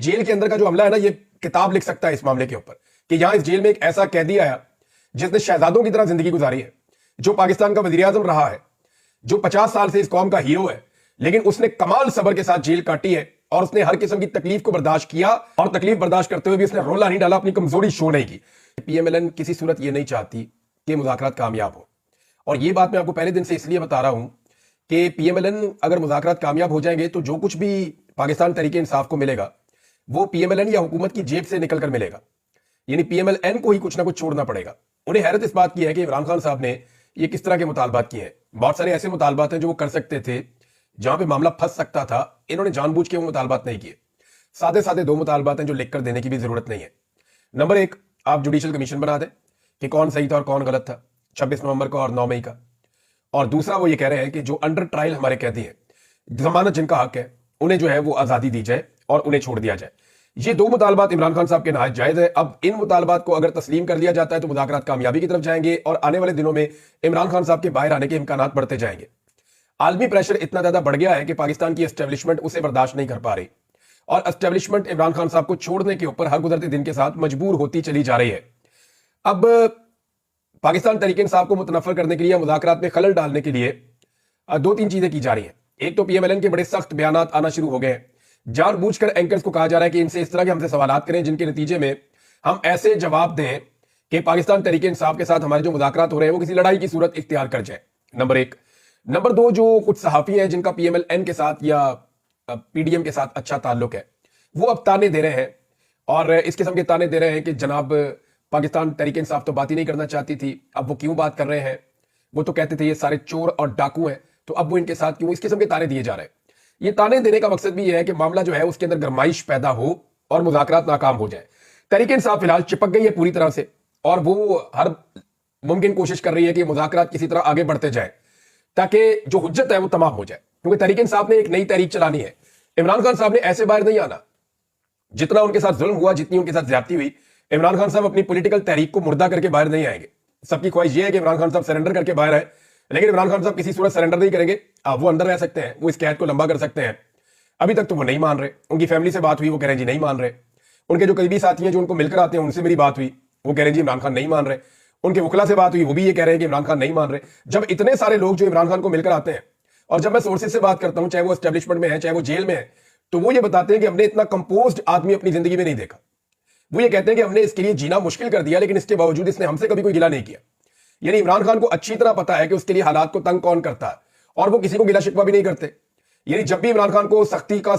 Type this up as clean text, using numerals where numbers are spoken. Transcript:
Jail के अंदर का जो अमला है ना, ये किताब लिख सकता है इस मामले के ऊपर कि यहां इस जेल में एक ऐसा कैदी आया जिसने शहजादों की तरह जिंदगी गुजारी है, जो पाकिस्तान का वजीर आजम रहा है, जो 50 साल से इस कौम का हीरो है, लेकिन उसने कमाल सब्र के साथ जेल काटी है और उसने हर किस्म की तकलीफ को बर्दाश्त किया और तकलीफ बर्दाश्त करते हुए भी उसने रोला नहीं डाला, अपनी कमजोरी शो नहीं की। पीएमएलएन किसी सूरत ये नहीं चाहती कि मुज़ाकरात कामयाब हो, और ये बात मैं आपको पहले दिन से इसलिए बता रहा हूं कि पीएमएलएन अगर मुज़ाकरात कामयाब हो जाएंगे तो जो कुछ भी पाकिस्तान तहरीक इंसाफ को मिलेगा वो पीएमएलएन या हुकूमत की जेब से निकलकर मिलेगा, यानी पीएमएलएन को ही कुछ ना कुछ छोड़ना पड़ेगा। उन्हें हैरत इस बात की है कि इमरान खान साहब ने ये किस तरह के मुतालबात किए हैं। बहुत सारे ऐसे मुतालबात हैं जो वो कर सकते थे, जहां पे मामला फंस सकता था, इन्होंने जानबूझ के वो मुतालबात नहीं किए। सादे सादे दो मुतालबात हैं जो लिख कर देने की भी जरूरत नहीं है। नंबर एक, आप जुडिशियल कमीशन बना दें कि कौन सही था और कौन गलत था 26 नवंबर का और 9 मई का। और दूसरा, वो ये कह रहे हैं कि जो अंडर ट्रायल हमारे कैदी हैं, जमानत जिनका हक है, उन्हें जो है वो आजादी दी जाए और उन्हें छोड़ दिया जाए। ये दो मुतालबात इमरान खान साहब के नहायत जायज है। अब इन मुतालबात को अगर तस्लीम कर लिया जाता है तो मुज़ाकरात कामयाबी की तरफ जाएंगे और आने वाले दिनों में इमरान खान साहब के बाहर आने के इम्कानात बढ़ते जाएंगे। आलमी प्रेशर इतना ज्यादा बढ़ गया है कि पाकिस्तान की एस्टेब्लिशमेंट उसे बर्दाश्त नहीं कर पा रही और एस्टेब्लिशमेंट इमरान खान साहब को छोड़ने के ऊपर हर गुजरते दिन के साथ मजबूर होती चली जा रही है। अब पाकिस्तान तहरीक इंसाफ को मुतनफर करने के लिए, मुज़ाकरात में खलल डालने के लिए दो तीन चीजें की जा रही हैं। एक तो पीएमएलएन के बड़े सख्त बयानात आना शुरू हो गए हैं। जानबूझकर एंकर्स को कहा जा रहा है कि इनसे इस तरह के हमसे सवालात करें जिनके नतीजे में हम ऐसे जवाब दें कि पाकिस्तान तहरीक इंसाफ के साथ हमारे जो मुज़ाकरात हो रहे हैं वो किसी लड़ाई की सूरत इख्तियार कर जाए। नंबर एक। नंबर दो, जो कुछ सहाफ़ी हैं जिनका पीएमएलएन के साथ या पीडीएम के साथ अच्छा ताल्लुक है, वो अब ताने दे रहे हैं और इस किस्म के ताने दे रहे हैं कि जनाब पाकिस्तान तहरीक इंसाफ तो बात ही नहीं करना चाहती थी, अब वो क्यों बात कर रहे हैं। वो तो कहते थे ये सारे चोर और डाकू हैं, तो अब वो इनके साथ क्यों, इस किस्म के ताने दिए जा रहे हैं। ये ताने देने का मकसद भी यह है कि मामला जो है उसके अंदर गरमाइश पैदा हो और मुज़ाकरात नाकाम हो जाए। तहरीक इंसाफ फिलहाल चिपक गई है पूरी तरह से और वो हर मुमकिन कोशिश कर रही है कि मुज़ाकरात किसी तरह आगे बढ़ते जाए ताकि जो हुज्जत है वो तमाम हो जाए, क्योंकि तहरीक इंसाफ ने एक नई तहरीक चलानी है। इमरान खान साहब ने ऐसे बाहर नहीं आना। जितना उनके साथ जुल्म हुआ, जितनी उनके साथ ज्यादती हुई, इमरान खान साहब अपनी पॉलिटिकल तहरीक को मुर्दा करके बाहर नहीं आएंगे। सबकी ख्वाहिश ये है कि इमरान खान साहब सरेंडर करके बाहर आए, लेकिन इमरान खान साहब किसी सूरत सरेंडर नहीं करेंगे। वो अंदर रह सकते हैं, वो इस कैद को लंबा कर सकते हैं। अभी तक तो वो नहीं मान रहे। उनकी फैमिली से बात हुई, वो कह रहे हैं जी नहीं मान रहे। उनके जो करीबी साथी हैं जो उनको मिलकर आते हैं, उनसे मेरी बात हुई, वो कह रहे हैं जी इमरान खान नहीं मान रहे। उनके वकला से बात हुई, वो भी ये कह रहे हैं कि इमरान खान नहीं मान रहे। जब इतने सारे लोग जो इमरान खान को मिलकर आते हैं और जब मैं सोर्सेज से बात करता हूं, चाहे वो एस्टेब्लिशमेंट में है चाहे वो जेल में है, तो वो ये बताते हैं कि हमने इतना कंपोज्ड आदमी अपनी जिंदगी में नहीं देखा। वो ये कहते हैं कि हमने इसके लिए जीना मुश्किल कर दिया, लेकिन इसके बावजूद इसने हमसे कभी कोई गिला नहीं किया। यानी इमरान खान को अच्छी तरह पता है कि उसके लिए हालात को तंग कौन करता है और वो किसी को गिला शिकवा भी नहीं करते। यानी जब भी इमरान खान को सख्ती का